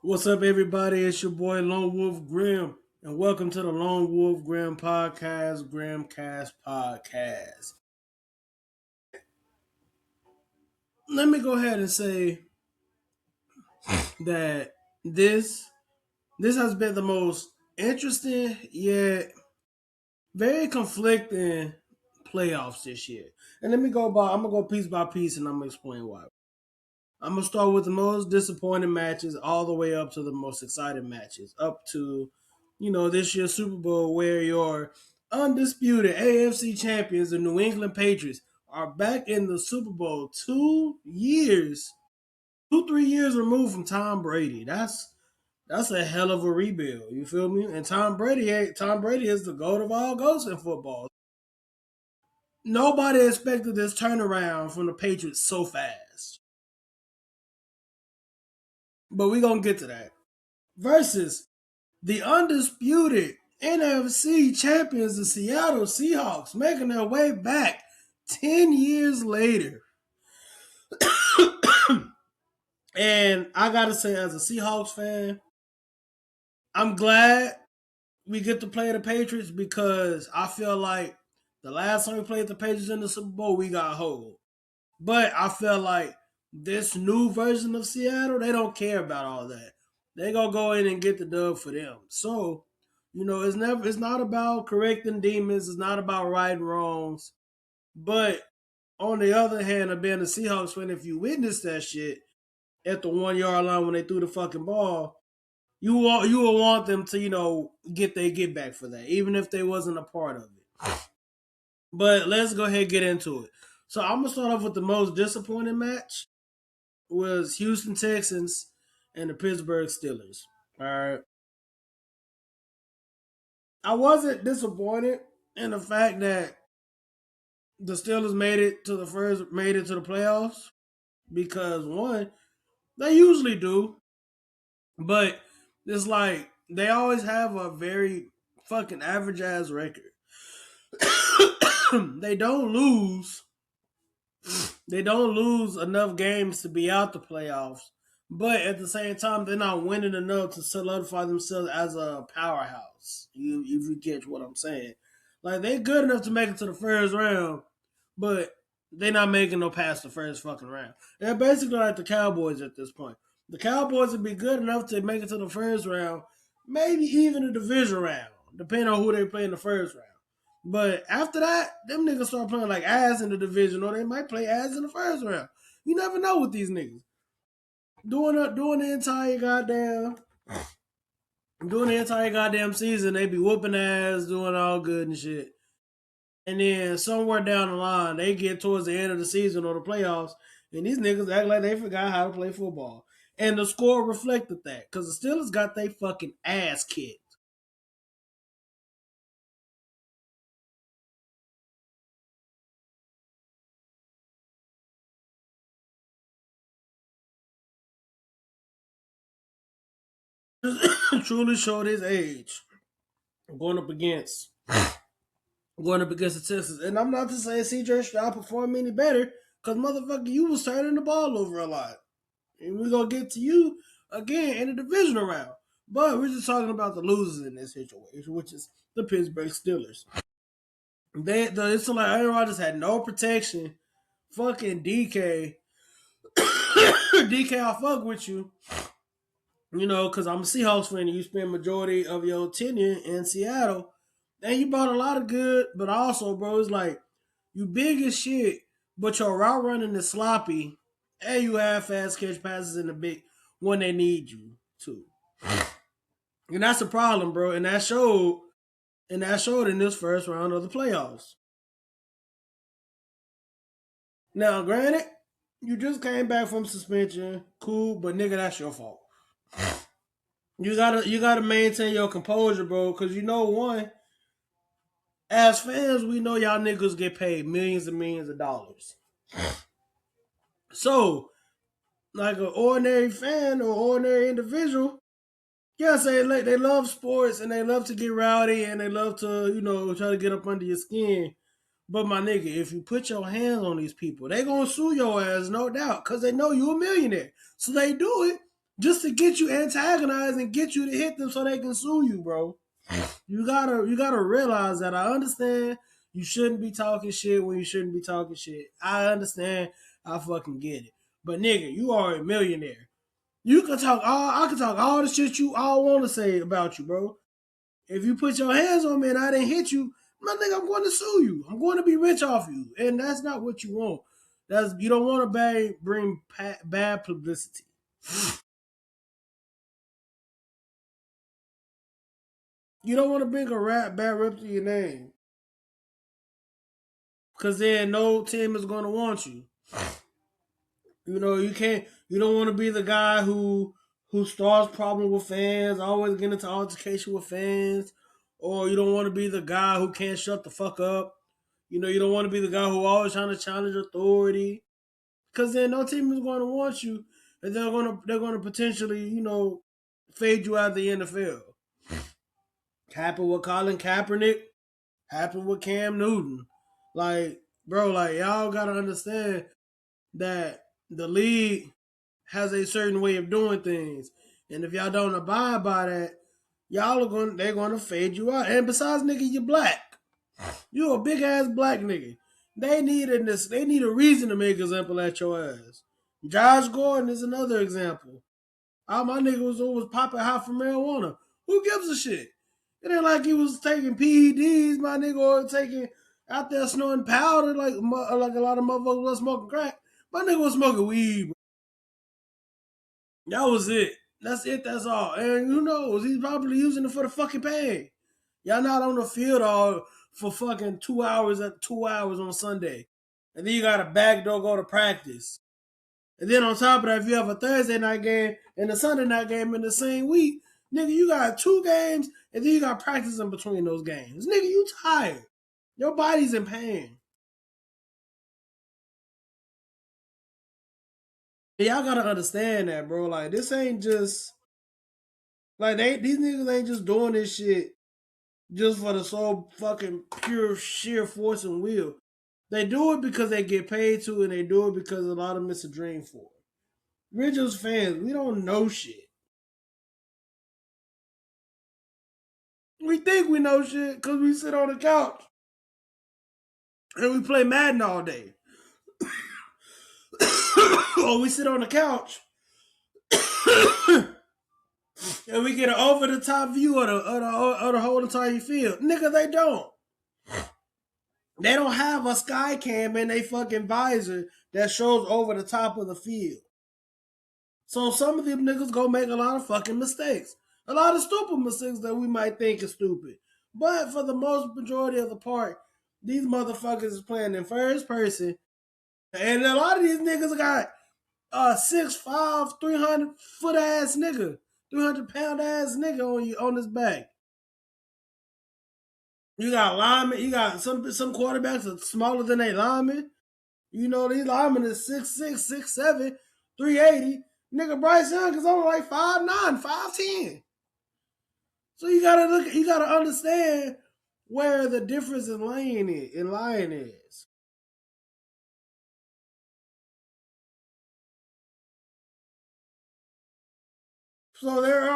What's up, everybody? It's your boy Lone Wolf Grim, and welcome to the Lone Wolf Grim Podcast, Grimcast Podcast. Let me go ahead and say that this has been the most interesting yet very conflicting playoffs this year. And I'm gonna go piece by piece, and I'm gonna explain why. I'm gonna start with the most disappointing matches, all the way up to the most exciting matches, up to this year's Super Bowl, where your undisputed AFC champions, the New England Patriots, are back in the Super Bowl 2 years, 3 years removed from Tom Brady. That's a hell of a rebuild. You feel me? And Tom Brady is the goat of all goats in football. Nobody expected this turnaround from the Patriots so fast. But we're gonna get to that. Versus the undisputed NFC champions, the Seattle Seahawks, making their way back 10 years later. And I got to say, as a Seahawks fan, I'm glad we get to play the Patriots because I feel like the last time we played the Patriots in the Super Bowl, we got hold. But I feel like this new version of Seattle, they don't care about all that. They gonna go in and get the dub for them. So, it's not about correcting demons, it's not about righting wrongs. But on the other hand, of being a Seahawks fan, if you witness that shit at the 1 yard line when they threw the fucking ball, you will want them to, get their get back for that, even if they wasn't a part of it. But let's go ahead and get into it. So I'm gonna start off with the most disappointing match was Houston Texans and the Pittsburgh Steelers. All right. I wasn't disappointed in the fact that the Steelers made it to the playoffs because one, they usually do, but it's like they always have a very fucking average ass record. they don't lose they don't lose enough games to be out the playoffs, but at the same time, they're not winning enough to solidify themselves as a powerhouse. If you catch what I'm saying, like they're good enough to make it to the first round, but they're not making no past the first fucking round. They're basically like the Cowboys at this point. The Cowboys would be good enough to make it to the first round, maybe even the division round, depending on who they play in the first round. But after that, them niggas start playing like ass in the division, or they might play ass in the first round. You never know with these niggas. Doing the entire goddamn season, they be whooping ass, doing all good and shit. And then somewhere down the line, they get towards the end of the season or the playoffs, and these niggas act like they forgot how to play football. And the score reflected that, because the Steelers got their fucking ass kicked. Truly showed his age going up against going up against the Texans. And I'm not to say CJ Stroud performed any better, because motherfucker, you was turning the ball over a lot. And we're gonna get to you again in the divisional round. But we're just talking about the losers in this situation, which is the Pittsburgh Steelers. It's like Aaron Rodgers had no protection. Fucking DK, DK, I fuck with you. Because I'm a Seahawks fan and you spend majority of your tenure in Seattle. And you bought a lot of good, but also, bro, it's like you big as shit, but your route running is sloppy, and you have fast catch passes in the big when they need you to. And that's the problem, bro. And that showed in this first round of the playoffs. Now, granted, you just came back from suspension, cool, but nigga, that's your fault. You gotta maintain your composure, bro, because one, as fans, we know y'all niggas get paid millions and millions of dollars. So, like an ordinary fan or ordinary individual, yes, they love sports and they love to get rowdy and they love to, try to get up under your skin. But my nigga, if you put your hands on these people, they gonna sue your ass, no doubt, because they know you a millionaire. So they do it, just to get you antagonized and get you to hit them so they can sue you, bro. You gotta realize that. I understand you shouldn't be talking shit when you shouldn't be talking shit. I understand. I fucking get it. But nigga, you are a millionaire. You can talk all I can talk all the shit you all want to say about you, bro. If you put your hands on me and I didn't hit you, my nigga, I'm going to sue you. I'm going to be rich off you, and that's not what you want. That's you don't want to bring bad publicity. You don't want to bring a bad rep to your name, because then no team is going to want you. You know, you can't. You don't want to be the guy who starts problems with fans, always getting into altercation with fans, or you don't want to be the guy who can't shut the fuck up. You know, you don't want to be the guy who always trying to challenge authority, because then no team is going to want you, and they're going to potentially fade you out of the NFL. Happened with Colin Kaepernick. Happened with Cam Newton. Like, bro, like y'all gotta understand that the league has a certain way of doing things, and if y'all don't abide by that, they're gonna fade you out. And besides, nigga, you're black. You a big ass black nigga. They need a reason to make an example at your ass. Josh Gordon is another example. All my niggas was popping hot for marijuana. Who gives a shit? It ain't like he was taking PEDs, my nigga, or taking out there snorting powder like a lot of motherfuckers was smoking crack. My nigga was smoking weed. Bro. That was it. That's it. That's all. And who knows? He's probably using it for the fucking pay. Y'all not on the field all for fucking 2 hours at 2 hours on Sunday, and then you got a backdoor go to practice. And then on top of that, if you have a Thursday night game and a Sunday night game in the same week, nigga, you got 2 games and then you got practice in between those games. Nigga, you tired. Your body's in pain. Y'all gotta understand that, bro. Like, this ain't just like these niggas ain't just doing this shit just for the sole fucking pure sheer force and will. They do it because they get paid to, and they do it because a lot of them it's a dream for. We're just fans. We don't know shit. We think we know shit because we sit on the couch and we play Madden all day. Or we sit on the couch and we get an over the top view of the whole entire field. Nigga, they don't. They don't have a sky cam in their fucking visor that shows over the top of the field. So some of them niggas go make a lot of fucking mistakes. A lot of stupid mistakes that we might think is stupid. But for the most majority of the part, these motherfuckers is playing in first person. And a lot of these niggas got 6'5", 300-foot ass nigga, 300-pound ass nigga on his back. You got linemen. You got some quarterbacks are smaller than they linemen. You know, these linemen is 6'6", 6'7", 380. Nigga Bryce Young is only like 5'9", 5'10". So you gotta understand where the difference in line is. So there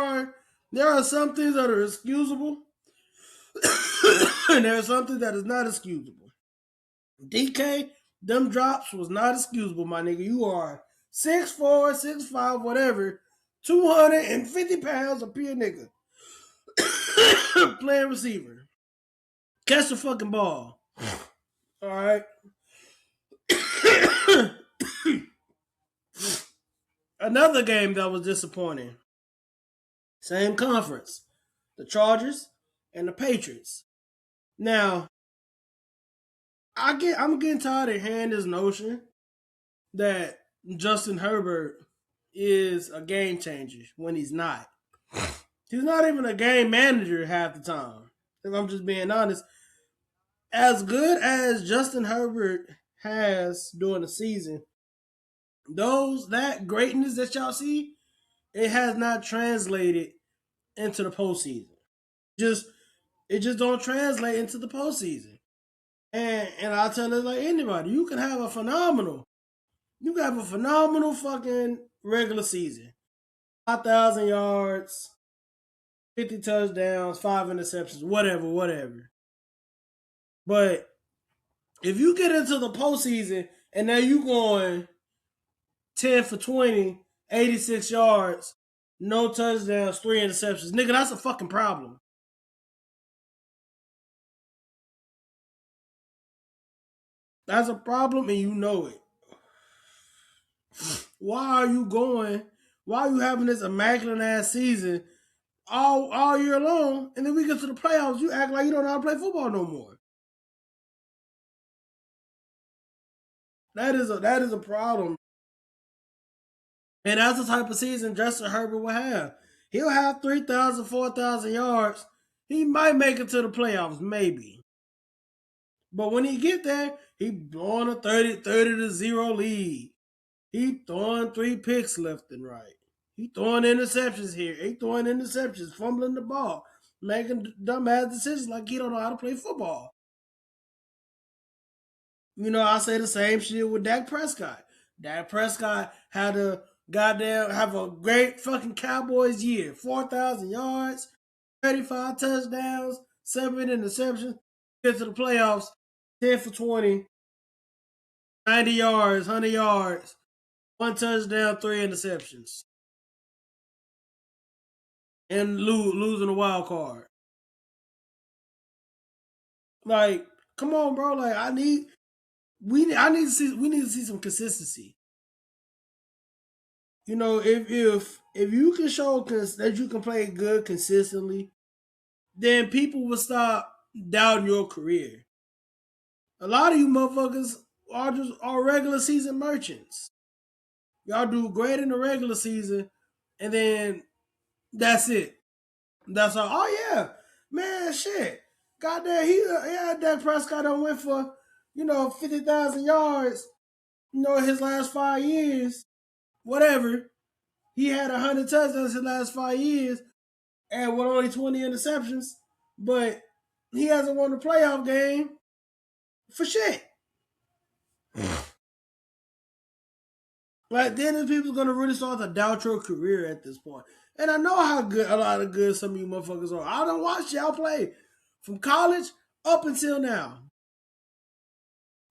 are some things that are excusable, and there are something that is not excusable. DK, them drops was not excusable, my nigga. You are 6'4", 6'5", whatever, 250 pounds of pure nigga. Playing receiver. Catch the fucking ball. All right. Another game that was disappointing. Same conference. The Chargers and the Patriots. Now, I'm getting tired of hearing this notion that Justin Herbert is a game changer when he's not. He's not even a game manager half the time. If I'm just being honest, as good as Justin Herbert has during the season, that greatness that y'all see, it has not translated into the postseason. Just it just don't translate into the postseason. And I'll tell it like anybody, you can have a phenomenal fucking regular season. 5,000 yards, 50 touchdowns, 5 interceptions, whatever, whatever. But if you get into the postseason and now you going 10 for 20, 86 yards, no touchdowns, 3 interceptions, nigga, that's a fucking problem. That's a problem and you know it. Why are you going? Why are you having this immaculate ass season all year long, and then we get to the playoffs, you act like you don't know how to play football no more? That is a problem, and that's the type of season Justin Herbert will have. He'll have 3,000, 4,000 yards. He might make it to the playoffs, maybe. But when he get there, he blowing a 30-0 lead. He throwing 3 picks left and right. He throwing interceptions here. He throwing interceptions, fumbling the ball, making dumbass decisions like he don't know how to play football. I say the same shit with Dak Prescott. Dak Prescott had a goddamn have a great fucking Cowboys year. 4,000 yards, 35 touchdowns, 7 interceptions. Get to the playoffs, 10 for 20, 90 yards, 100 yards, 1 touchdown, 3 interceptions, and losing a wild card. Like, come on, bro. Like, we need to see some consistency. If you can show that you can play good consistently, then people will stop doubting your career. A lot of you motherfuckers are regular season merchants. Y'all do great in the regular season, and then that's it. That's all. Oh yeah, man, shit. Goddamn, he had Dak Prescott on went for 50,000 yards. His last 5 years, whatever. He had 100 touchdowns his last 5 years, and with only 20 interceptions. But he hasn't won the playoff game for shit. Like, then people's gonna really start to doubt your career at this point. And I know how good a lot of good some of you motherfuckers are. I don't watch y'all play from college up until now.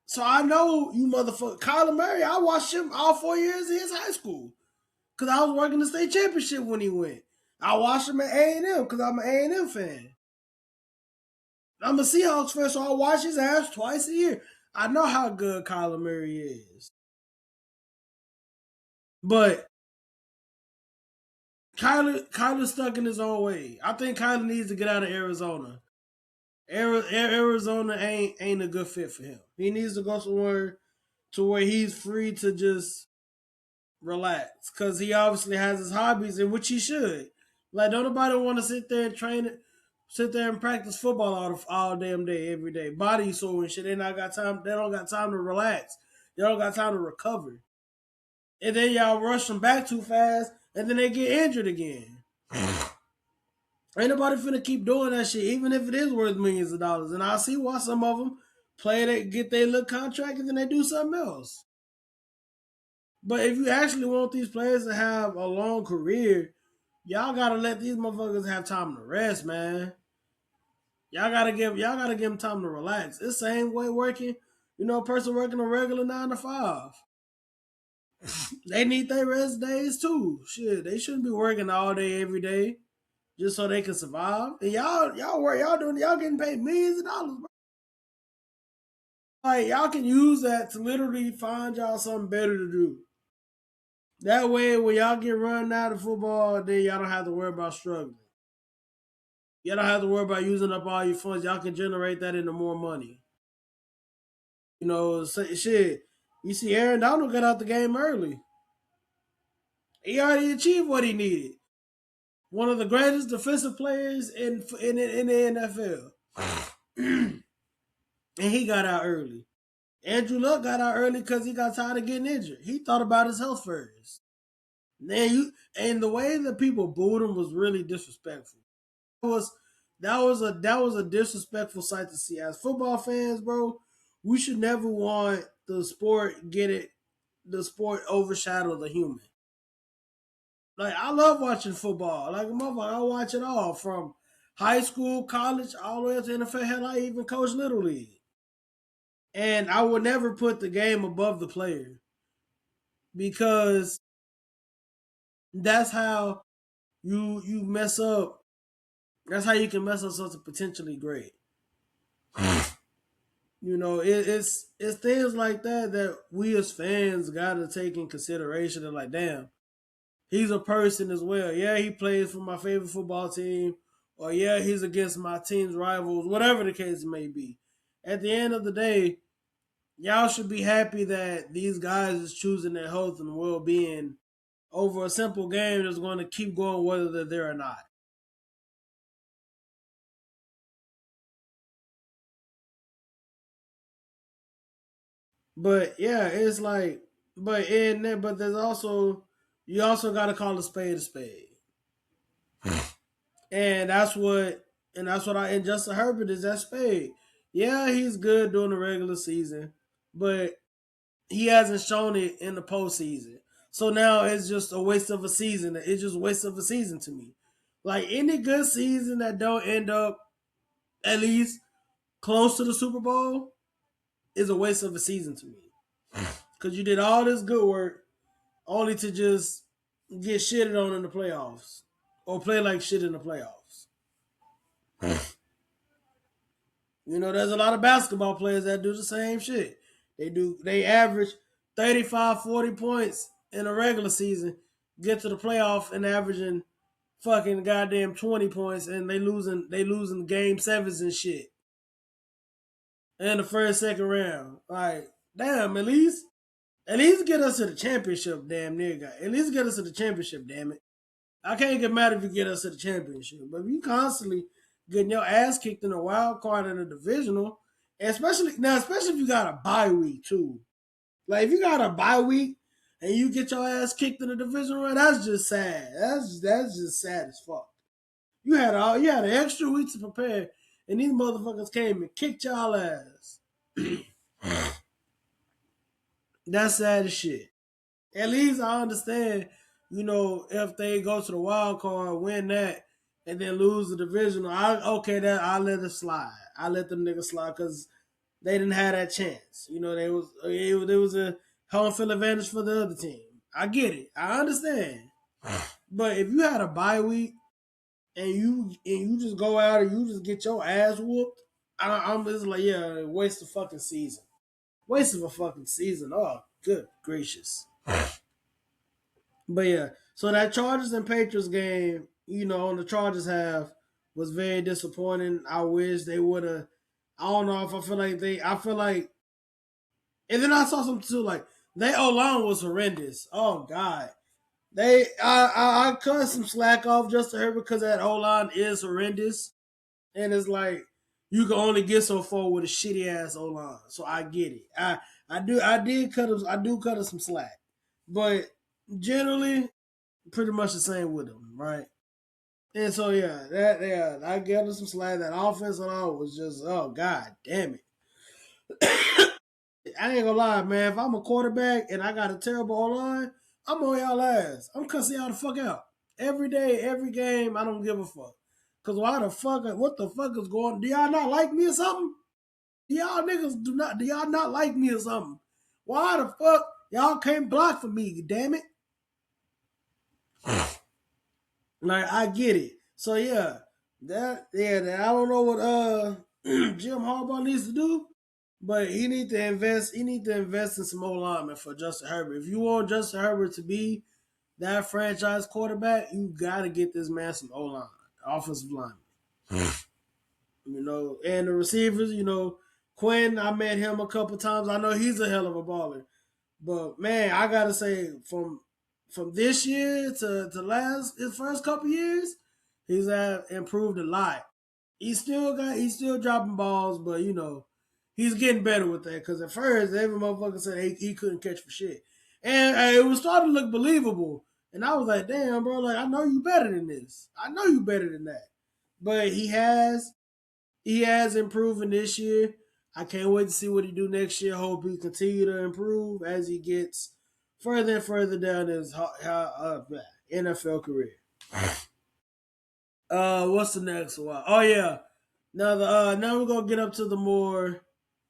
So I know you motherfucker. Kyler Murray, I watched him all 4 years of his high school. Cause I was working the state championship when he went. I watched him at A&M because I'm an A&M fan. I'm a Seahawks fan, so I watch his ass twice a year. I know how good Kyler Murray is. But Kyler's stuck in his own way. I think Kyler needs to get out of Arizona. Arizona ain't a good fit for him. He needs to go somewhere to where he's free to just relax. Cause he obviously has his hobbies, in which he should. Like, don't nobody want to sit there and sit there and practice football all damn day, every day. Body sore and shit. They not got time. They don't got time to relax. They don't got time to recover. And then y'all rush them back too fast, and then they get injured again. Ain't nobody finna keep doing that shit, even if it is worth millions of dollars. And I see why some of them get their little contract and then they do something else. But if you actually want these players to have a long career, y'all gotta let these motherfuckers have time to rest, man. Y'all gotta give them time to relax. It's the same way working, a person working a regular 9 to 5. They need their rest days too. Shit, they shouldn't be working all day every day just so they can survive. And y'all getting paid millions of dollars, bro. Like, y'all can use that to literally find y'all something better to do. That way, when y'all get run out of football, then y'all don't have to worry about struggling. Y'all don't have to worry about using up all your funds. Y'all can generate that into more money. Shit. You see, Aaron Donald got out the game early. He already achieved what he needed. One of the greatest defensive players in the NFL. And he got out early. Andrew Luck got out early because he got tired of getting injured. He thought about his health first. And the way that people booed him was really disrespectful. That was a disrespectful sight to see. As football fans, bro, we should never want the sport overshadow the human. Like I love watching football. Like motherfucker, I watch it all from high school, college, all the way up to NFL. Hell, I even coach little league, and I would never put the game above the player because that's how you mess up. That's how you can mess up something potentially great. It's things like that that we as fans gotta take in consideration. And like, damn, he's a person as well. Yeah, he plays for my favorite football team, or yeah, he's against my team's rivals, whatever the case may be. At the end of the day, y'all should be happy that these guys is choosing their health and well being over a simple game that's going to keep going whether they're there or not. But yeah, it's like, but there's also you also got to call a spade a spade, and that's what I and Justin Herbert is that spade. Yeah, he's good during the regular season, but he hasn't shown it in the postseason. So now it's just a waste of a season. It's just a waste of a season to me. Like any good season that don't end up at least close to the Super Bowl is a waste of a season to me. Because you did all this good work only to just get shitted on in the playoffs or play like shit in the playoffs. There's a lot of basketball players that do the same shit. They average 35, 40 points in a regular season, get to the playoff and averaging fucking goddamn 20 points and they losing game sevens and shit in the first, second round. Like, damn, at least get us to the championship, damn near guy. At least get us to the championship, damn it. I can't get mad if you get us to the championship. But if you constantly getting your ass kicked in a wild card in a divisional, especially if you got a bye week too. Like if you got a bye week and you get your ass kicked in the divisional round, that's just sad. That's just sad as fuck. You had an extra week to prepare, and these motherfuckers came and kicked y'all ass. That's sad as shit. At least I understand, if they go to the wild card, win that, and then lose the divisional, I let it slide. I let them niggas slide because they didn't have that chance. There was a home field advantage for the other team. I get it. I understand. But if you had a bye week and you just go out and you just get your ass whooped, I'm just like, yeah, waste of fucking season. Waste of a fucking season. Oh, good gracious. But yeah, so that Chargers and Patriots game, on the Chargers half was very disappointing. I wish they would have. I don't know if I feel like, and then I saw something too. Like they O line was horrendous. Oh God, I cut some slack off just to her because that O line is horrendous, and it's like you can only get so far with a shitty ass O line. So I get it. I do cut her some slack, but generally pretty much the same with them, right? And so I gave them some slack. That offense and all was just god damn it. I ain't gonna lie, man. If I'm a quarterback and I got a terrible O line, I'm on y'all ass. I'm cussing y'all the fuck out every day, every game. I don't give a fuck. Cause what the fuck is going? Do y'all not like me or something? Do y'all not like me or something? Why the fuck y'all can't block for me? Damn it! Like I get it. So I don't know what Jim Harbaugh needs to do, but he need to invest. He need to invest in some O linemen for Justin Herbert. If you want Justin Herbert to be that franchise quarterback, you got to get this man some O line, offensive line. And the receivers. Quinn. I met him a couple times. I know he's a hell of a baller. But man, I gotta say, from this year to last his first couple years, he's improved a lot. He's still dropping balls, but he's getting better with that. Because at first, every motherfucker said he couldn't catch for shit, and it was starting to look believable. And I was like, damn, bro, like I know you better than this. I know you better than that. But he has improved in this year. I can't wait to see what he do next year. Hope he continue to improve as he gets further and further down NFL career. What's the next one? Oh yeah. Now we're gonna get up to the more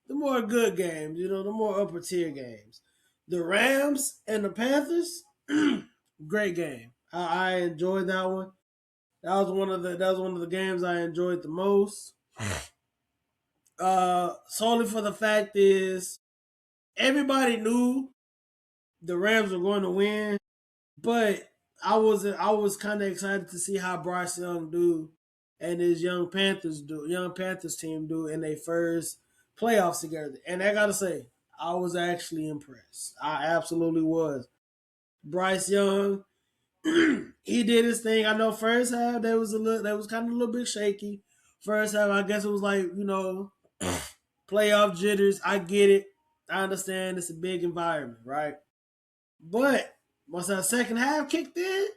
good games, the more upper tier games. The Rams and the Panthers, great game. I enjoyed that one. That was one of the games I enjoyed the most. Solely for the fact is everybody knew the Rams were going to win, but I was kind of excited to see how Bryce Young do and his young Panthers team do in their first playoffs together. And I gotta say, I was actually impressed. I absolutely was. Bryce Young, he did his thing. I know first half that was kind of a little bit shaky. First half, I guess it was like playoff jitters. I get it. I understand it's a big environment, right? But once that second half kicked in,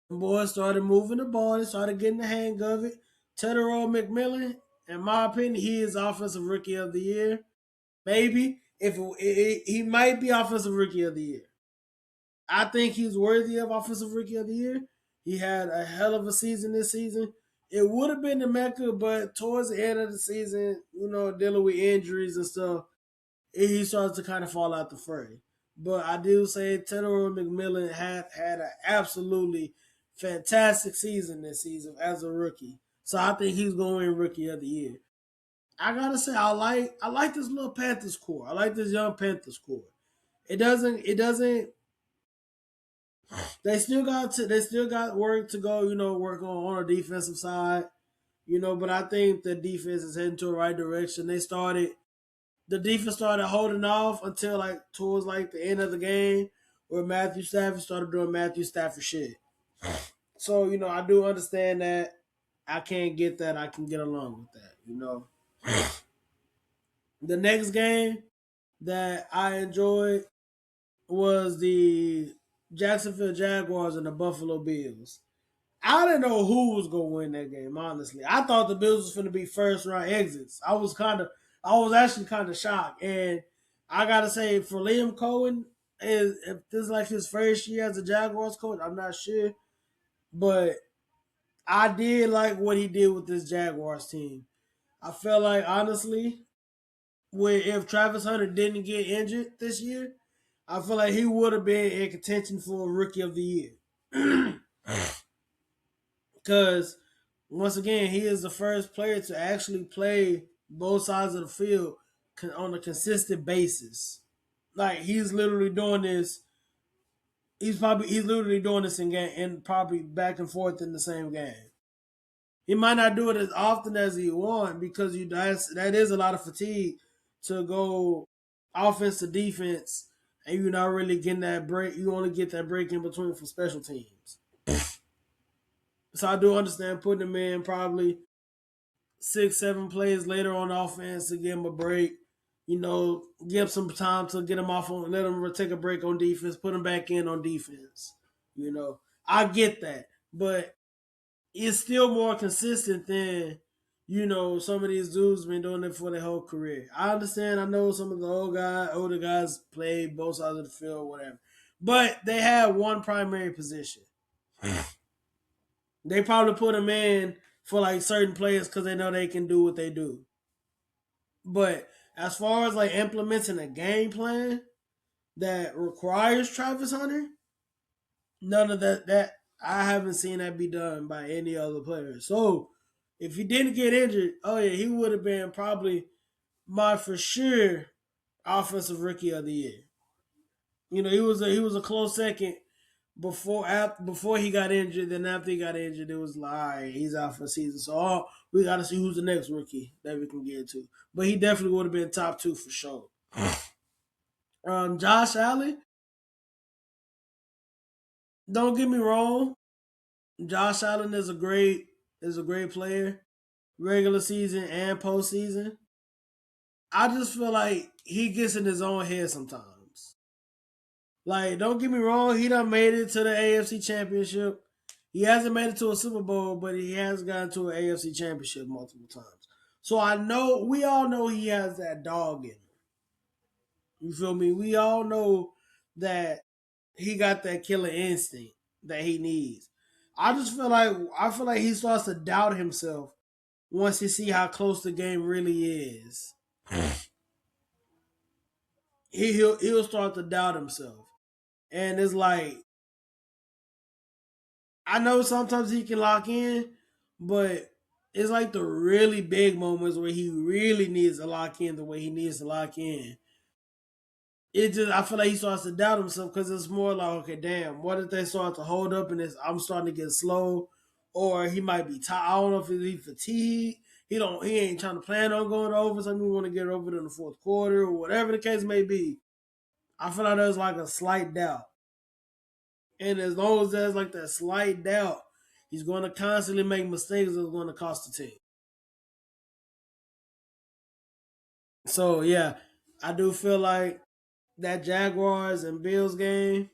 the boys started moving the ball. They started getting the hang of it. Tedero McMillan, in my opinion, he is offensive rookie of the year. Maybe he might be offensive rookie of the year. I think he's worthy of offensive rookie of the year. He had a hell of a season this season. It would have been the Mecca, but towards the end of the season, dealing with injuries and stuff, he started to kind of fall out the fray. But I do say Tedero McMillan had an absolutely fantastic season this season as a rookie. So I think he's going to win rookie of the year. I gotta say I like this little Panthers core. I like this young Panthers core. It doesn't they still got work to go, work on the defensive side, but I think the defense is heading to the right direction. The defense started holding off until like towards like the end of the game where Matthew Stafford started doing Matthew Stafford shit. So, I do understand that. I can't get that. I can get along with that. The next game that I enjoyed was the Jacksonville Jaguars and the Buffalo Bills. I didn't know who was gonna win that game. Honestly, I thought the Bills was gonna be first round exits. I was actually kind of shocked, and I gotta say for Liam Cohen, if this is like his first year as a Jaguars coach, I'm not sure, but I did like what he did with this Jaguars team. I felt like honestly, if Travis Hunter didn't get injured this year, I feel like he would have been in contention for Rookie of the Year. Because once again, he is the first player to actually play both sides of the field on a consistent basis. Like he's literally doing this. He's literally doing this in game and probably back and forth in the same game. He might not do it as often as he want because that is a lot of fatigue to go offense to defense, and you're not really getting that break. You only get that break in between for special teams. So I do understand putting him in probably 6, 7 plays later on offense to give him a break. Give him some time to get him off on, let him take a break on defense, put him back in on defense. I get that, but it's still more consistent than some of these dudes been doing it for their whole career. I understand. I know some of the older guys play both sides of the field, whatever, but they have one primary position. They probably put them in for like certain players because they know they can do what they do. But as far as like implementing a game plan that requires Travis Hunter, none of that I haven't seen that be done by any other player. So if he didn't get injured, oh yeah, he would have been probably my for sure offensive rookie of the year. He was a close second before he got injured. Then after he got injured, it was like all right, he's out for the season. So we got to see who's the next rookie that we can get to. But he definitely would have been top 2 for sure. Josh Allen, don't get me wrong. Josh Allen is a great player, regular season and postseason. I just feel like he gets in his own head sometimes. Like, don't get me wrong, he done made it to the AFC Championship. He hasn't made it to a Super Bowl, but he has gotten to an AFC Championship multiple times. So we all know he has that dog in him. You feel me? We all know that he got that killer instinct. that he needs. I feel like he starts to doubt himself once he see how close the game really is. He'll start to doubt himself, and it's like I know sometimes he can lock in, but it's like the really big moments where he really needs to lock in the way he needs to lock in. It just I feel like he starts to doubt himself because it's more like, okay, damn, what if they start to hold up and I'm starting to get slow, or he might be tired. I don't know if he's fatigued. He ain't trying to plan on going over. Some people want to get over it in the fourth quarter or whatever the case may be. I feel like there's like a slight doubt, and as long as there's like that slight doubt, he's going to constantly make mistakes that's going to cost the team. So yeah, I do feel like that Jaguars and Bills game.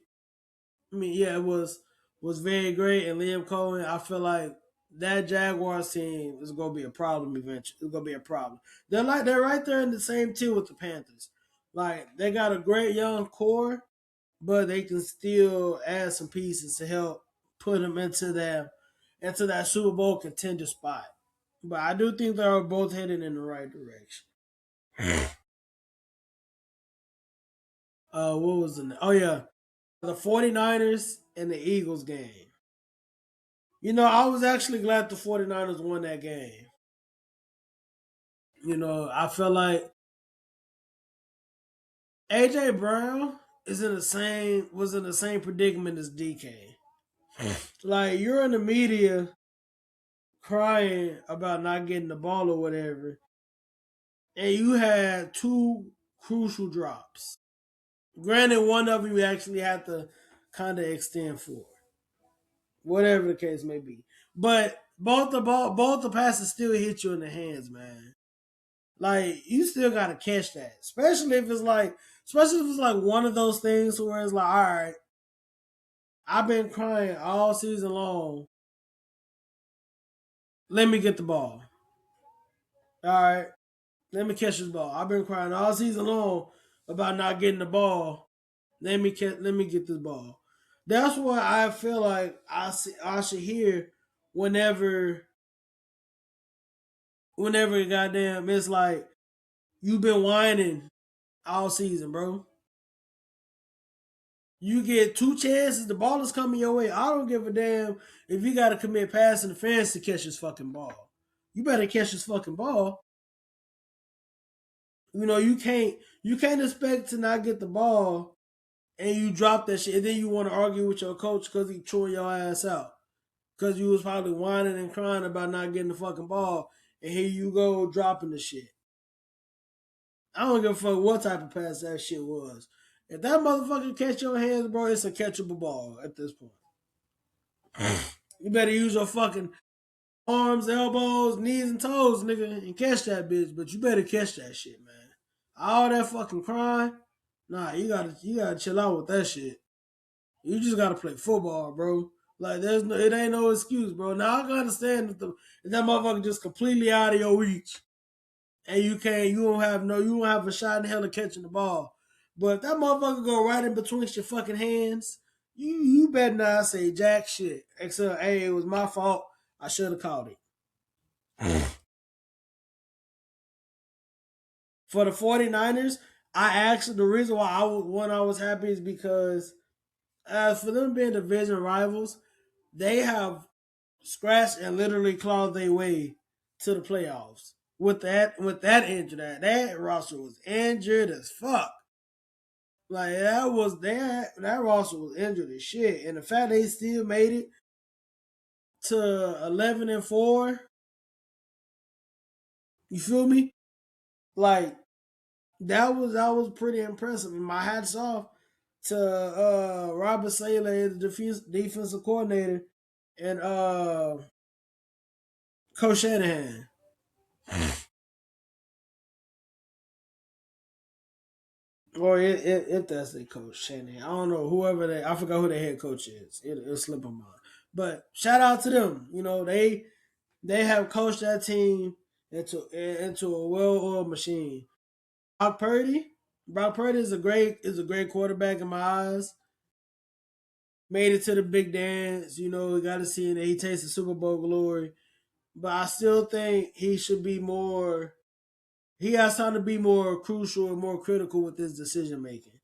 I mean, yeah, it was very great. And Liam Cohen, I feel like that Jaguars team is going to be a problem eventually. It's going to be a problem. They're right there in the same tier with the Panthers. Like they got a great young core, but they can still add some pieces to help put them into that Super Bowl contender spot. But I do think they are both headed in the right direction. What was the Oh yeah, the 49ers and the Eagles game. I was actually glad the 49ers won that game. I felt like AJ Brown was in the same predicament as DK. Like you're in the media crying about not getting the ball or whatever, and you had two crucial drops. Granted, one of you actually had to kind of extend for, whatever the case may be. But both the passes still hit you in the hands, man. Like you still gotta catch that, especially if it's like one of those things where it's like, all right, I've been crying all season long. Let me get the ball. All right, let me catch this ball. I've been crying all season long about not getting the ball. Let me get this ball. That's what I feel like I should hear whenever goddamn it's like you've been whining all season, bro. You get two chances, the ball is coming your way. I don't give a damn if you got to commit pass interference to catch this fucking ball. You better catch this fucking ball. You can't expect to not get the ball and you drop that shit, and then you want to argue with your coach because he chewing your ass out because you was probably whining and crying about not getting the fucking ball, and here you go dropping the shit. I don't give a fuck what type of pass that shit was. If that motherfucker catch your hands, bro, it's a catchable ball at this point. You better use your fucking arms, elbows, knees, and toes, nigga, and catch that bitch. But you better catch that shit, man. All that fucking crying, nah, you gotta chill out with that shit. You just gotta play football, bro. Like it ain't no excuse, bro. Now I can understand if that motherfucker just completely out of your reach, and you don't have a shot in hell of catching the ball. But if that motherfucker go right in between your fucking hands, you better not say jack shit. Except, hey, it was my fault. I should have called it. For the 49ers, the reason why I was happy is because for them being division rivals, they have scratched and literally clawed their way to the playoffs. With that injury, that roster was injured as fuck. Like that roster was injured as shit, and the fact they still made it to 11-4, you feel me? Like that was pretty impressive. And my hats off to Robert Saleh, the defensive coordinator, and Coach Shanahan. Or if that's the coach Shanahan, I don't know I forgot who the head coach is. It'll slip my mind. But shout out to them. They have coached that team into a well-oiled machine. Brock Purdy, Brock Purdy is a great quarterback in my eyes. made it to the big dance. You know, we got to see that he tasted Super Bowl glory. But I still think he should be more. He has time to be more crucial and more critical with his decision making.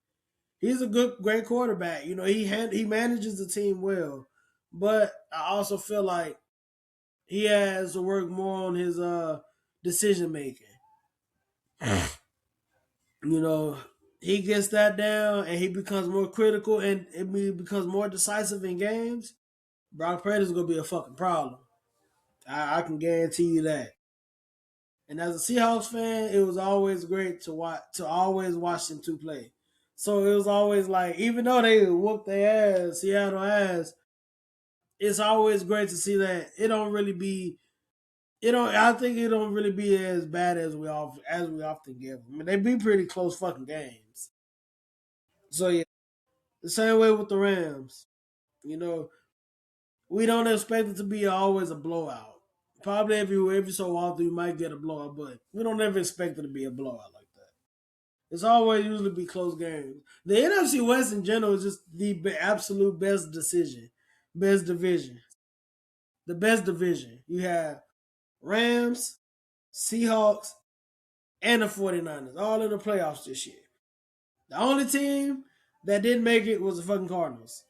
He's a great quarterback. You know, he manages the team well, but I also feel like he has to work more on his decision making. You know, he gets that down and he becomes more critical and he becomes more decisive in games. Brock Purdy's gonna be a fucking problem. I can guarantee you that. And as a Seahawks fan, it was always great to always watch them two play. So it was always like, even though they whooped their ass, Seattle ass, it's always great to see that it don't really be. It don't. I think it don't really be as bad as we often give. I mean, they be pretty close fucking games. So yeah, the same way with the Rams. You know, we don't expect it to be always a blowout. Probably every so often you might get a blowout, but we don't ever expect it to be a blowout like that. It's always usually be close games. The NFC West in general is just the absolute best best division, the best division. You have Rams, Seahawks, and the 49ers all in the playoffs this year. The only team that didn't make it was the fucking Cardinals.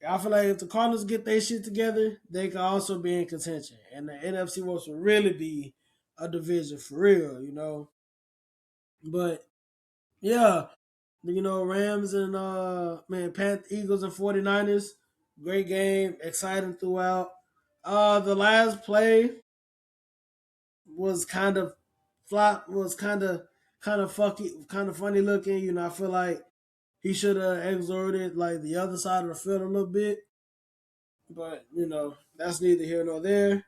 I feel like if the Cardinals get their shit together, they can also be in contention. And the NFC West will really be a division for real, you know. But yeah, you know, Rams and Eagles and 49ers, great game, exciting throughout. The last play was kind of flop, was kind of funny looking. You know, I feel like he should have exerted like the other side of the field a little bit. But, you know, that's neither here nor there.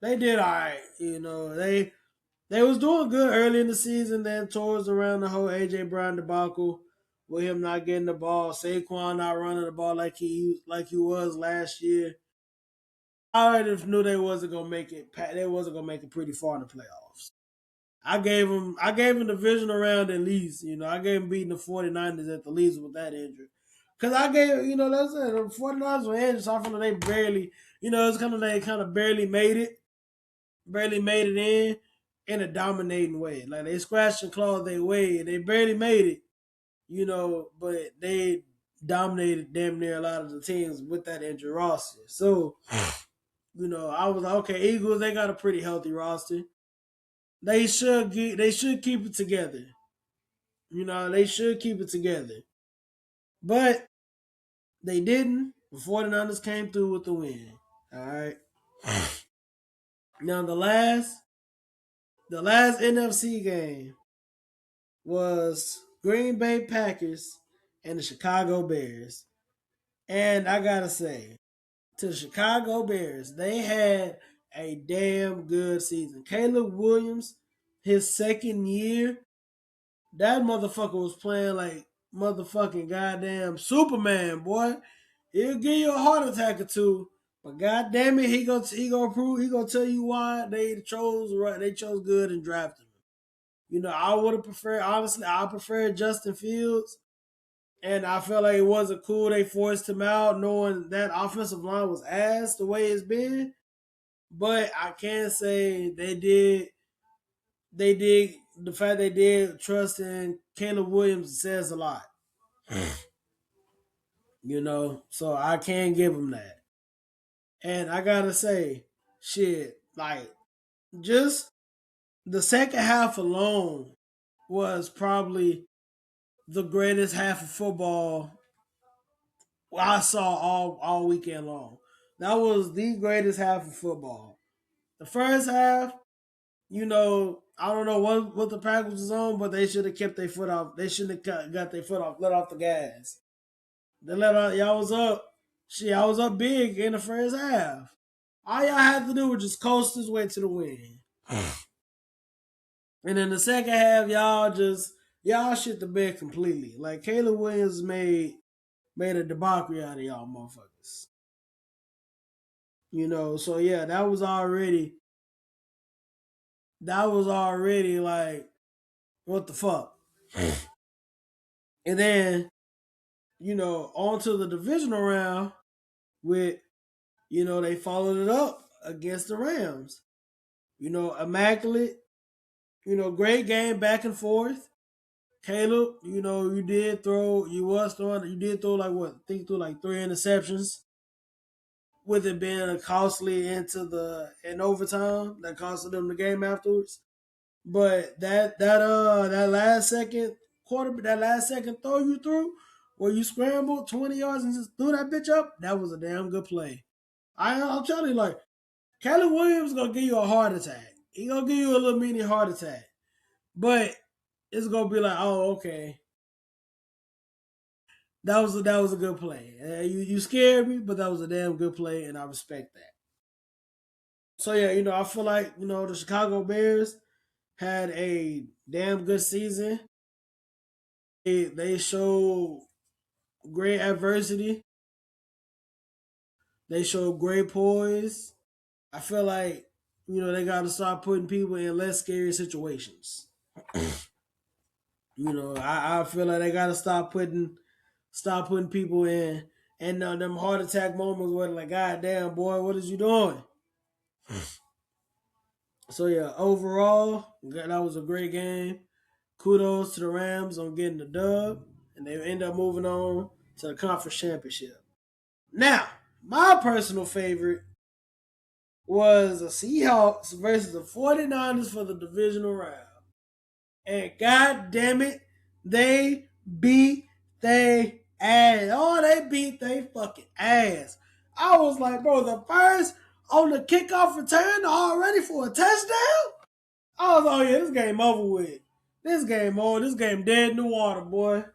They did all right. You know, they was doing good early in the season. Then towards around the whole AJ Brown debacle, with him not getting the ball, Saquon not running the ball like he was last year. I already knew they wasn't gonna make it. They wasn't gonna make it pretty far in the playoffs. I gave him the division around at least. You know, I gave him beating the 49ers at the least with that injury. Cause I gave, you know, that's it. The 49ers were injured, so I feel like they barely, you know, it's kind of they kind of barely made it in a dominating way. Like they scratched and clawed their way, and they barely made it, you know, but they dominated damn near a lot of the teams with that injury roster. So, you know, I was like, okay, Eagles, they got a pretty healthy roster. They should keep it together. You know, they should keep it together. But they didn't. The 49ers came through with the win. All right. Now the last NFC game was Green Bay Packers and the Chicago Bears. And I gotta say, to the Chicago Bears, they had a damn good season. Caleb Williams, his second year, that motherfucker was playing like motherfucking goddamn Superman, boy. He'll give you a heart attack or two, but goddamn it, he gonna tell you why they chose good and drafted him. You know, I would have preferred honestly, I prefer Justin Fields, and I felt like it wasn't cool they forced him out, knowing that offensive line was ass the way it's been. But I can say they did the fact they did trust in Caleb Williams says a lot. You know, so I can give him that. And I gotta say, shit, like just the second half alone was probably the greatest half of football I saw all weekend long. That was the greatest half of football. The first half, you know, I don't know what the Packers was on, but they should have kept their foot off. They shouldn't have got their foot off, let off the gas. They let out. Y'all was up. Shit, I was up big in the first half. All y'all had to do was just coast his way to the win. And in the second half, y'all shit the bed completely. Like Caleb Williams made a debauchery out of y'all motherfuckers. You know, so yeah, that was already like what the fuck. And then onto the divisional round with, they followed it up against the Rams. Immaculate, great game back and forth. Caleb, you did throw like what? I think through like three interceptions, with it being a costly in overtime that costed them the game afterwards. But that last second that last second throw you threw, where you scrambled 20 yards and just threw that bitch up, that was a damn good play. I'm telling you, like, Caleb Williams gonna give you a heart attack. He gonna give you a little mini heart attack, but it's gonna be like, oh, okay, that was a good play. You scared me, but that was a damn good play, and I respect that. So yeah, I feel like the Chicago Bears had a damn good season. They showed great adversity. They showed great poise. I feel like they got to start putting people in less scary situations. I feel like they got to stop putting people in and them heart attack moments where like, God damn boy, what is you doing? So yeah, overall, that was a great game. Kudos to the Rams on getting the dub, and they end up moving on to the conference championship. Now, my personal favorite was the Seahawks versus the 49ers for the divisional round. And god damn it, they beat they ass. Oh, they beat they fucking ass. I was like, bro, the first on the kickoff return already for a touchdown? I was like, oh yeah, this game over with. This game over. This game dead in the water, boy.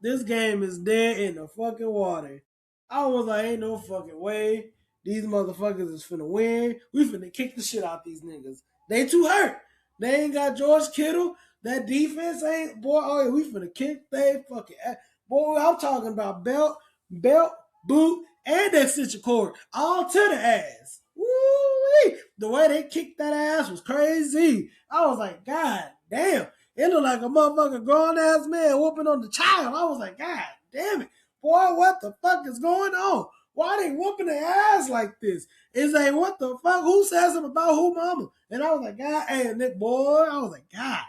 This game is dead in the fucking water. I was like, ain't no fucking way. These motherfuckers is finna win. We finna kick the shit out these niggas. They too hurt. They ain't got George Kittle. That defense ain't, boy. Oh yeah, we finna kick they fucking ass. Boy, I'm talking about belt, boot, and that extension cord all to the ass. Woo-wee. The way they kicked that ass was crazy. I was like, God damn. It looked like a motherfucking grown ass man whooping on the child. I was like, God damn it. Boy, what the fuck is going on? Why they whooping their ass like this? It's like, what the fuck? Who says something about who mama? And I was like, God, hey, Nick, boy. I was like, God.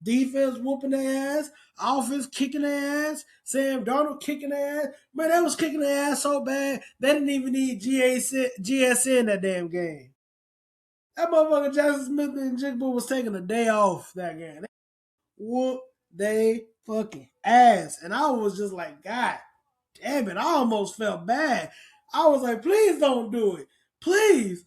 Defense whooping their ass. Offense kicking their ass. Sam Darnold kicking their ass. Man, they was kicking their ass so bad, they didn't even need GSN that damn game. That motherfucker Jackson Smith and Jigba was taking a day off that game. Whoop they fucking ass. And I was just like, God damn it. I almost felt bad. I was like, please don't do it. Please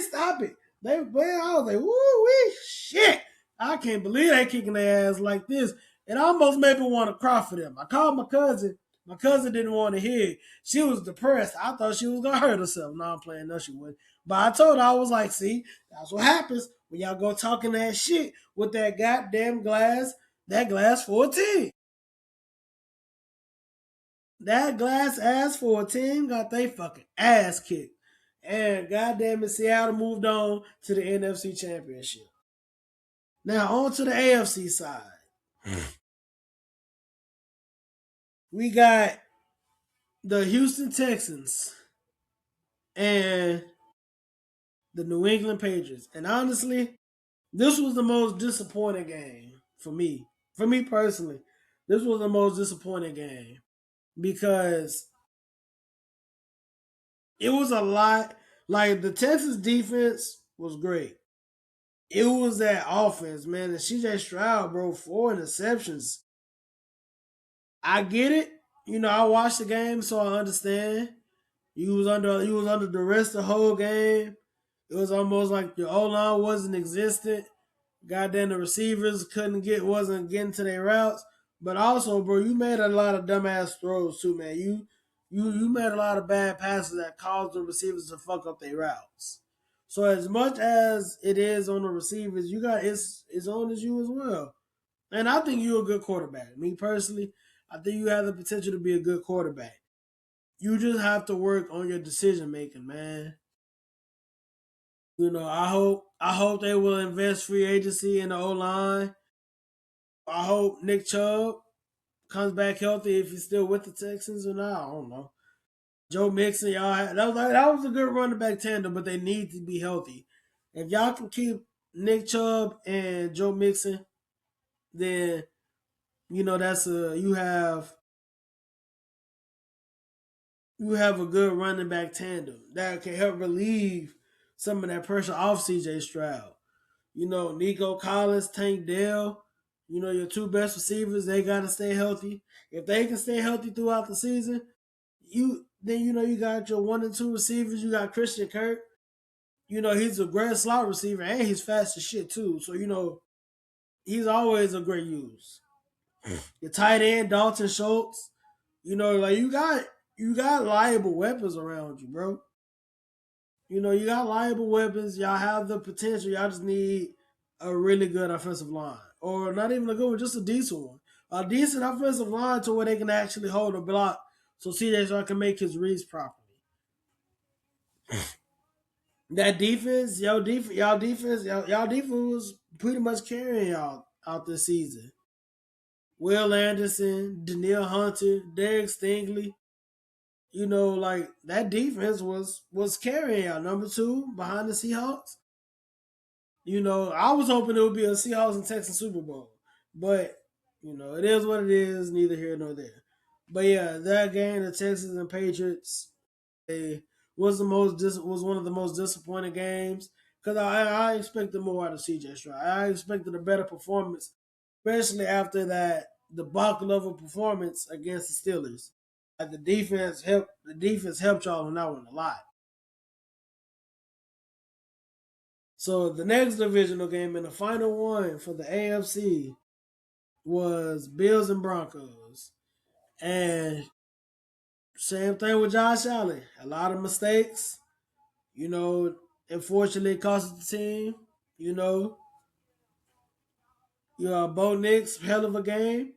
stop it. I was like, woo wee shit. I can't believe they kicking their ass like this. It almost made me want to cry for them. I called my cousin. My cousin didn't want to hear it. She was depressed. I thought she was gonna hurt herself. No, I'm playing. No, she wouldn't. But I told her, I was like, see, that's what happens when y'all go talking that shit with that goddamn glass 14. That glass ass 14 got they fucking ass kicked. And goddamn it, Seattle moved on to the NFC Championship. Now on to the AFC side. We got the Houston Texans and the New England Patriots. And honestly, this was the most disappointing game for me. For me personally, this was the most disappointing game because it was a lot. Like, the Texas defense was great. It was that offense, man. And CJ Stroud, bro, 4 interceptions. I get it. I watched the game, so I understand. He was under the rest the whole game. It was almost like the O line wasn't existent. Goddamn, the receivers wasn't getting to their routes. But also, bro, you made a lot of dumbass throws too, man. You made a lot of bad passes that caused the receivers to fuck up their routes. So as much as it is on the receivers, it's on as you as well. And I think you're a good quarterback. Me personally, I think you have the potential to be a good quarterback. You just have to work on your decision making, man. I hope they will invest free agency in the O line. I hope Nick Chubb comes back healthy, if he's still with the Texans or not, I don't know. Joe Mixon, y'all that was a good running back tandem, but they need to be healthy. If y'all can keep Nick Chubb and Joe Mixon, then that's you have a good running back tandem that can help relieve some of that pressure off CJ Stroud. Nico Collins, Tank Dell, your two best receivers, they gotta stay healthy. If they can stay healthy throughout the season, you got your 1 and 2 receivers. You got Christian Kirk. He's a great slot receiver and he's fast as shit too. So he's always a great use. Your tight end Dalton Schultz. Like you got liable weapons around you, bro. You got liable weapons. Y'all have the potential. Y'all just need a really good offensive line, or not even a good one, just a decent one. A decent offensive line to where they can actually hold a block, so CJ Stroud can make his reads properly. That defense, y'all defense was pretty much carrying y'all out this season. Will Anderson, Danielle Hunter, Derek Stingley. Like that defense was carrying y'all. Number two behind the Seahawks. I was hoping it would be a Seahawks and Texans Super Bowl, but it is what it is. Neither here nor there. But yeah, that game, the Texans and Patriots, they was one of the most disappointing games because I expected more out of CJ Stroud. I expected a better performance, especially after that debacle of a performance against the Steelers. Like the defense helped y'all on that one a lot. So the next divisional game and the final one for the AFC was Bills and Broncos. And same thing with Josh Allen. A lot of mistakes. You know, Unfortunately it cost the team. You know, Bo Nix, hell of a game.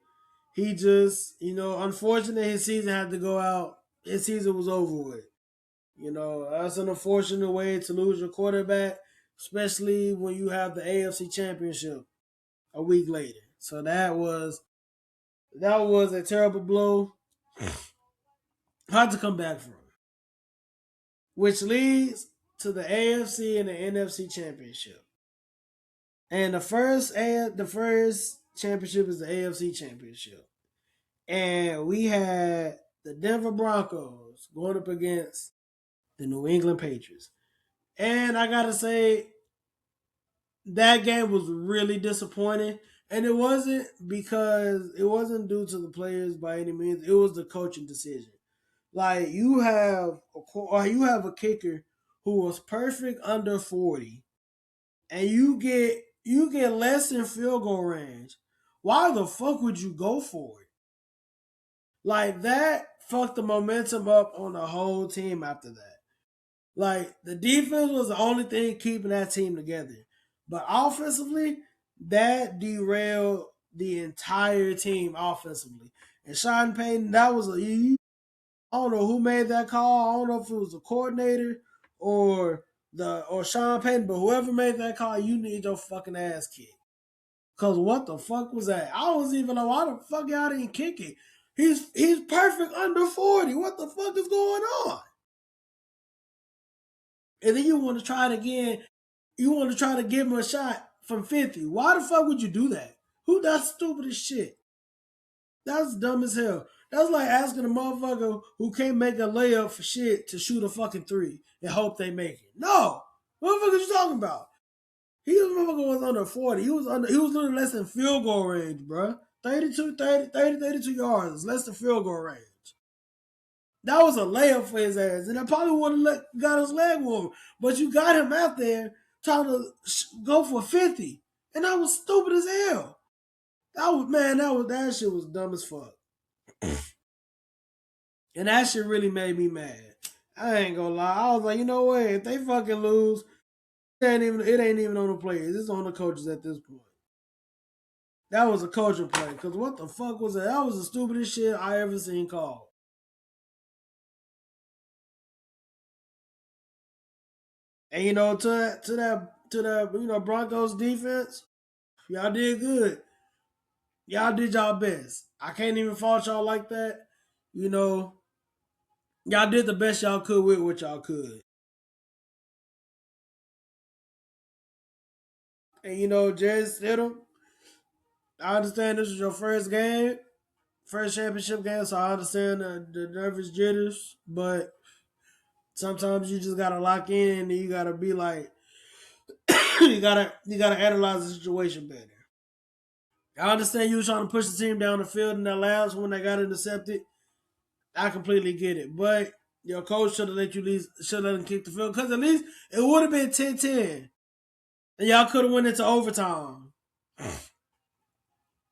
He just, unfortunately his season had to go out. His season was over with. That's an unfortunate way to lose your quarterback, especially when you have the AFC Championship a week later. So that was a terrible blow. Hard to come back from. Which leads to the AFC and the NFC Championship. And the first championship is the AFC Championship. And we had the Denver Broncos going up against the New England Patriots. And I gotta say, that game was really disappointing. And it wasn't due to the players by any means. It was the coaching decision. Like you have a kicker who was perfect under 40, and you get less than field goal range. Why the fuck would you go for it? Like that fucked the momentum up on the whole team after that. Like the defense was the only thing keeping that team together. But offensively, that derailed the entire team offensively. And Sean Payton, that was I don't know who made that call. I don't know if it was the coordinator or Sean Payton, but whoever made that call, you need your fucking ass kicked. Cause what the fuck was that? I was even like, why the fuck y'all didn't kick it? He's perfect under 40. What the fuck is going on? And then you want to try it again. You want to try to give him a shot from 50. Why the fuck would you do that? Who does stupid as shit? That's dumb as hell. That's like asking a motherfucker who can't make a layup for shit to shoot a fucking three and hope they make it. No. What the fuck are you talking about? Motherfucker was under 40. He was literally less than field goal range, bro. 32 yards, less than field goal range. That was a layup for his ass, and I probably would have got his leg warm. But you got him out there trying to go for 50, and that was stupid as hell. That shit was dumb as fuck, and that shit really made me mad. I ain't gonna lie. I was like, you know what? If they fucking lose, it ain't even on the players. It's on the coaches at this point. That was a coaching play. Cause what the fuck was that? That was the stupidest shit I ever seen called. And to that Broncos defense, y'all did good. Y'all did y'all best. I can't even fault y'all like that. You know, y'all did the best y'all could with what y'all could. And Jay Stidham, I understand this was your first game, first championship game, so I understand the nervous jitters, but sometimes you just gotta lock in and you gotta be like you gotta analyze the situation better. I understand you were trying to push the team down the field in that last one that got intercepted. I completely get it. But your coach should have let you leave, should have let him kick the field. Because at least it would have been 10-10. And y'all could have went into overtime.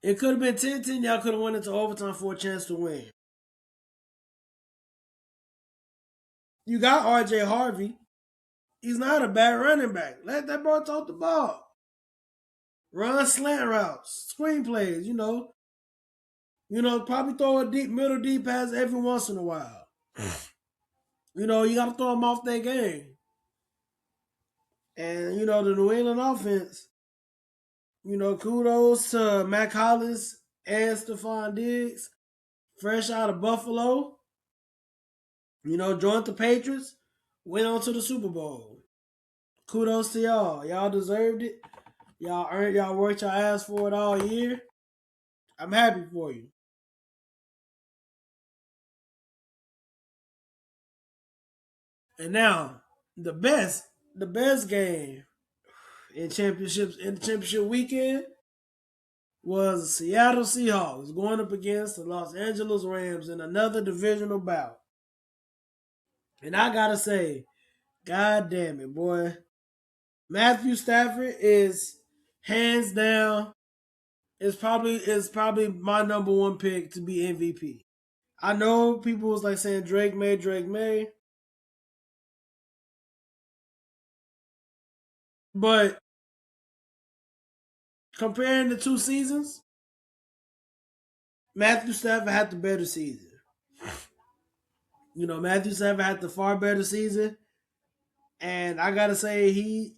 It could have been 10-10. Y'all could have went into overtime for a chance to win. You got RJ Harvey. He's not a bad running back. Let that boy talk the ball. Run slant routes, screenplays, probably throw a middle deep pass every once in a while. You got to throw him off that game. And, the New England offense, kudos to Mac Hollins and Stephon Diggs, fresh out of Buffalo. Joined the Patriots, went on to the Super Bowl. Kudos to y'all. Y'all deserved it. Y'all worked your ass for it all year. I'm happy for you. And now, the best game in the championship weekend was Seattle Seahawks going up against the Los Angeles Rams in another divisional bout. And I gotta say, God damn it, boy. Matthew Stafford is hands down is probably my number one pick to be MVP. I know people was like saying Drake May, but comparing the two seasons, Matthew Stafford had the better season. Matthew Stafford had the far better season, and I gotta say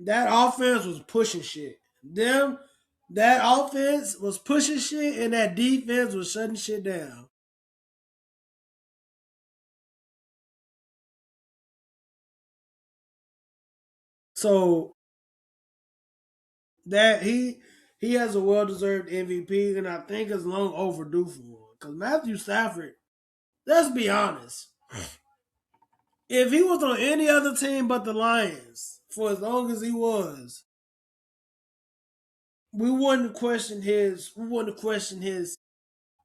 that offense was pushing shit. That offense was pushing shit, and that defense was shutting shit down. So that he has a well deserved MVP, and I think it's long overdue for him. Because Matthew Stafford, let's be honest, if he was on any other team but the Lions for as long as he was, we wouldn't question his. We wouldn't question his.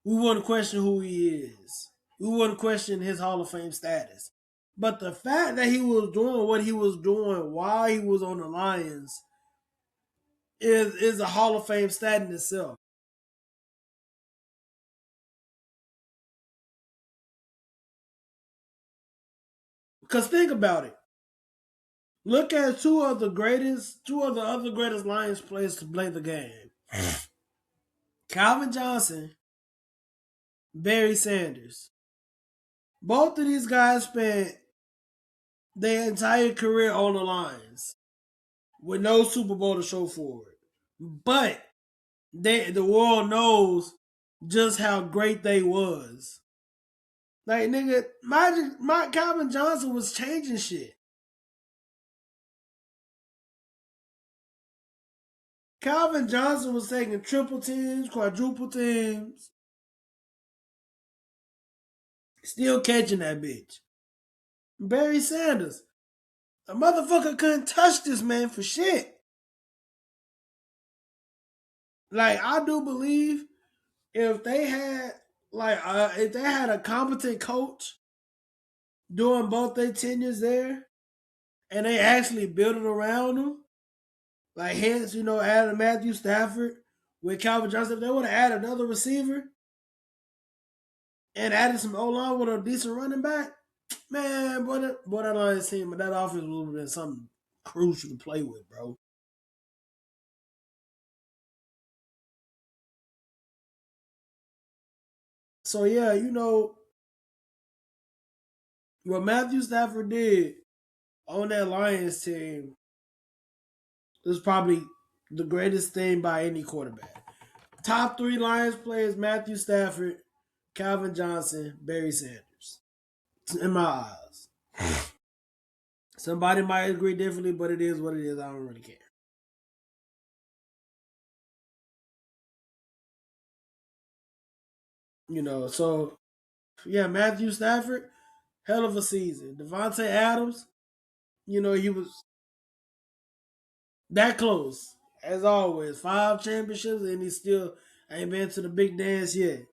We wouldn't question who he is. We wouldn't question his Hall of Fame status. But the fact that he was doing what he was doing while he was on the Lions is a Hall of Fame stat in itself. Because think about it. Look at two of the other greatest Lions players to play the game. Calvin Johnson, Barry Sanders. Both of these guys spent their entire career on the Lions with no Super Bowl to show for it. But the world knows just how great they was. Like nigga, my Calvin Johnson was changing shit. Calvin Johnson was taking triple teams, quadruple teams, still catching that bitch. Barry Sanders, a motherfucker couldn't touch this man for shit. Like I do believe if they had if they had a competent coach during both their tenures there, and they actually built it around them, like hence added Matthew Stafford with Calvin Johnson, if they would have added another receiver and added some O line with a decent running back, man, boy, that Lions team, but that offense would have been something crucial to play with, bro. So yeah, what Matthew Stafford did on that Lions team is probably the greatest thing by any quarterback. Top three Lions players: Matthew Stafford, Calvin Johnson, Barry Sanders. In my eyes, somebody might agree differently, but it is what it is. I don't really care. So yeah, Matthew Stafford, hell of a season. Devontae Adams, he was that close as always. 5 championships, and he still ain't been to the big dance yet.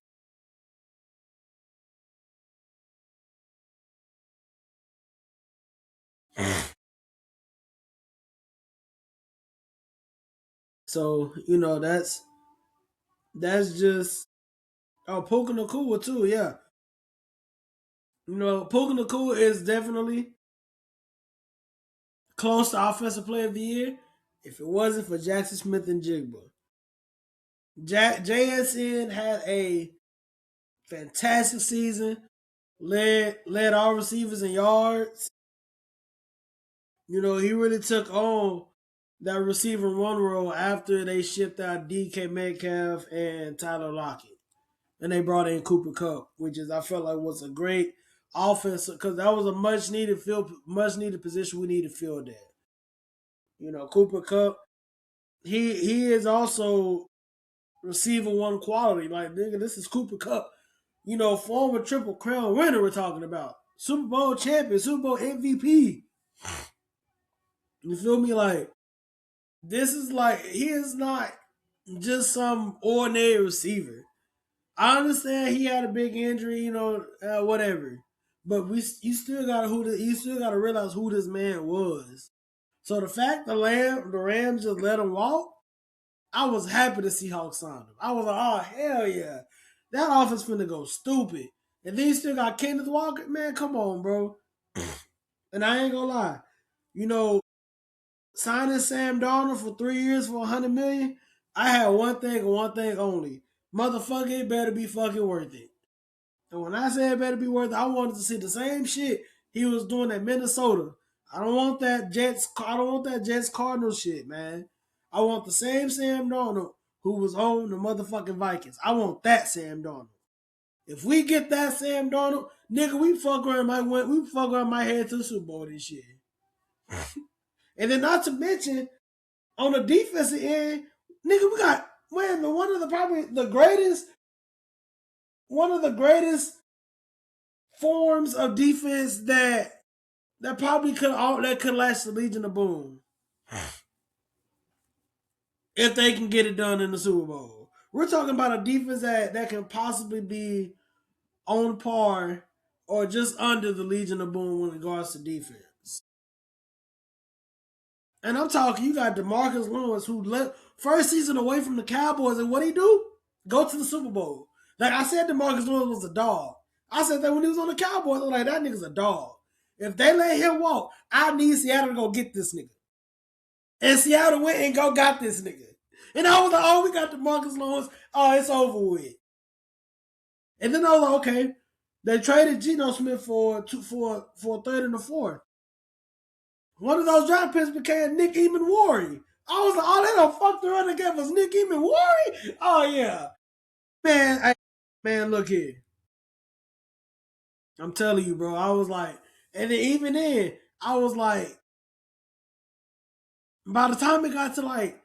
So that's just Puka Nakua too. Yeah, Puka Nakua is definitely close to Offensive Player of the Year. If it wasn't for Jackson Smith and Jigba, JSN had a fantastic season. Led all receivers in yards. He really took on that receiver one role after they shipped out DK Metcalf and Tyler Lockett, and they brought in Cooper Cup, which is I felt like was a great offense because that was a much needed position we needed filled there. Cooper Cup, he is also receiver one quality. Like nigga, this is Cooper Cup. Former Triple Crown winner we're talking about. Super Bowl champion, Super Bowl MVP. You feel me? Like this is like he is not just some ordinary receiver. I understand he had a big injury, whatever. But you still gotta realize who this man was. So the fact the Rams just let him walk, I was happy to see Hawks sign him. I was like, oh hell yeah, that offense finna go stupid. And then you still got Kenneth Walker, man. Come on, bro. And I ain't gonna lie, you know, signing Sam Darnold for 3 years for 100 million. I had one thing and one thing only. Motherfucker, it better be fucking worth it. And when I say it better be worth it, I wanted to see the same shit he was doing at Minnesota. I don't want that Jets. I don't want that Jets Cardinals shit, man. I want the same Sam Darnold who was on the motherfucking Vikings. I want that Sam Darnold. If we get that Sam Darnold, nigga, we fuck around my head to the Super Bowl this year. And then not to mention on the defensive end, nigga, we got one of the probably the greatest one of the greatest forms of defense that probably could last the Legion of Boom if they can get it done in the Super Bowl. We're talking about a defense that can possibly be on par or just under the Legion of Boom when it regards to defense. And I'm talking, you got DeMarcus Lawrence who left first season away from the Cowboys, and what he do? Go to the Super Bowl. Like I said, DeMarcus Lawrence was a dog. I said that when he was on the Cowboys, I was like, that nigga's a dog. If they let him walk, I need Seattle to go get this nigga. And Seattle went and got this nigga. And I was like, oh, we got DeMarcus Lawrence. Oh, it's over with. And then I was like, okay. They traded Geno Smith for a third and a fourth. One of those draft picks became Nick Eamon-Wari. I was like, oh, they don't fuck the running game was Nick Eamon-Wari? Oh, yeah. Man, look here. I'm telling you, bro. I was like, and then even then, I was like, by the time it got to like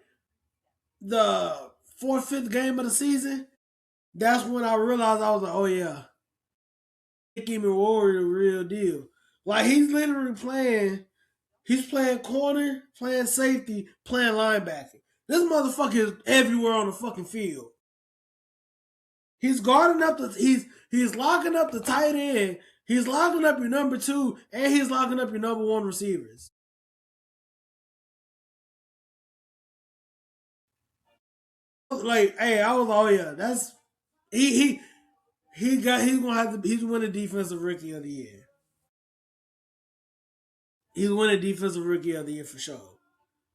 the fourth, fifth game of the season, that's when I realized I was like, oh, yeah. Nick Eamon-Wari the real deal. Like, he's playing corner, playing safety, playing linebacker. This motherfucker is everywhere on the fucking field. He's guarding up he's locking up the tight end. He's locking up your number two, and he's locking up your number one receivers. Like, hey, I was oh yeah, that's he's gonna have to he's winning defensive rookie of the year. He's winning defensive rookie of the year for sure.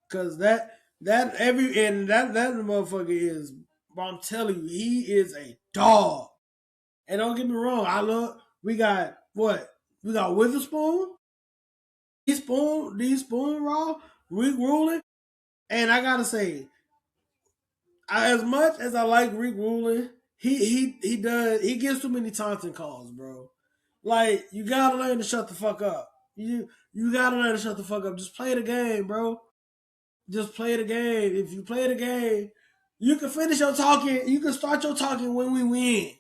Cause that motherfucker is. But I'm telling you, he is a dog. And don't get me wrong, we got what? We got Witherspoon, D Spoon Raw, Rick Ruling. And I gotta say, as much as I like Rick Ruling, he gives too many taunting calls, bro. Like you gotta learn to shut the fuck up. You gotta learn to shut the fuck up. Just play the game, bro. Just play the game. If you play the game, you can finish your talking. You can start your talking when we win.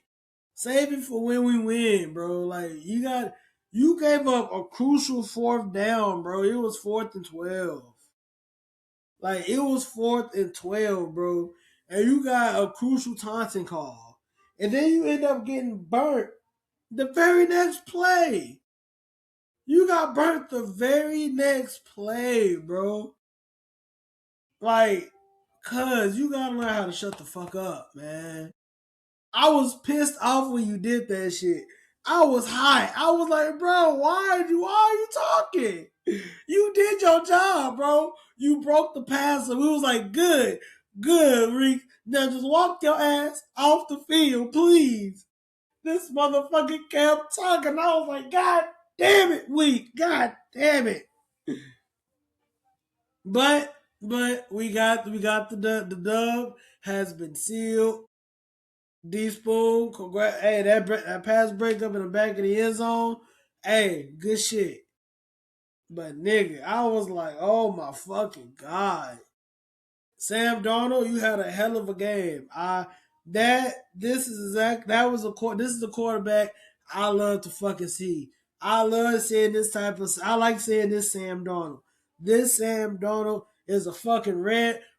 Save it for when we win, bro. Like you gave up a crucial fourth down, bro. It was 4th and 12. Like it was 4th and 12, bro. And you got a crucial taunting call. And then you end up getting burnt the very next play. You got burnt the very next play, bro. Like, cuz you gotta learn how to shut the fuck up, man. I was pissed off when you did that shit. I was high. I was like, bro, why are you talking? You did your job, bro. You broke the pass, and we was like, good, Reek. Now just walk your ass off the field, please. This motherfucker kept talking. I was like, God damn it, Weak. God damn it. But the dub has been sealed. D Spoon, congrats. Hey, that pass breakup in the back of the end zone. Hey, good shit. But nigga, I was like, oh my fucking god. Sam Darnold, you had a hell of a game. This is the quarterback I love to fucking see. I love seeing this type of. I like seeing this Sam Darnold. This Sam Darnold is a fucking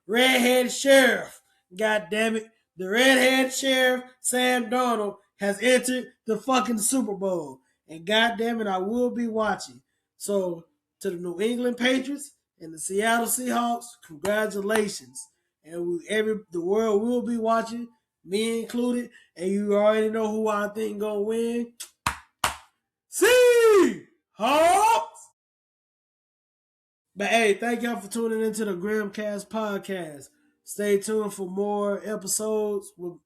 redhead sheriff. God damn it, the redhead sheriff Sam Darnold has entered the fucking Super Bowl, and god damn it, I will be watching. So to the New England Patriots and the Seattle Seahawks, congratulations. And the world will be watching, me included, and you already know who I think gonna win. Seahawks! But hey, thank y'all for tuning into the Grimcast podcast. Stay tuned for more episodes with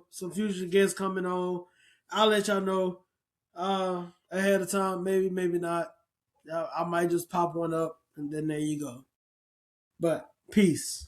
some future guests coming on. I'll let y'all know ahead of time. Maybe not. I might just pop one up, and then there you go. But peace.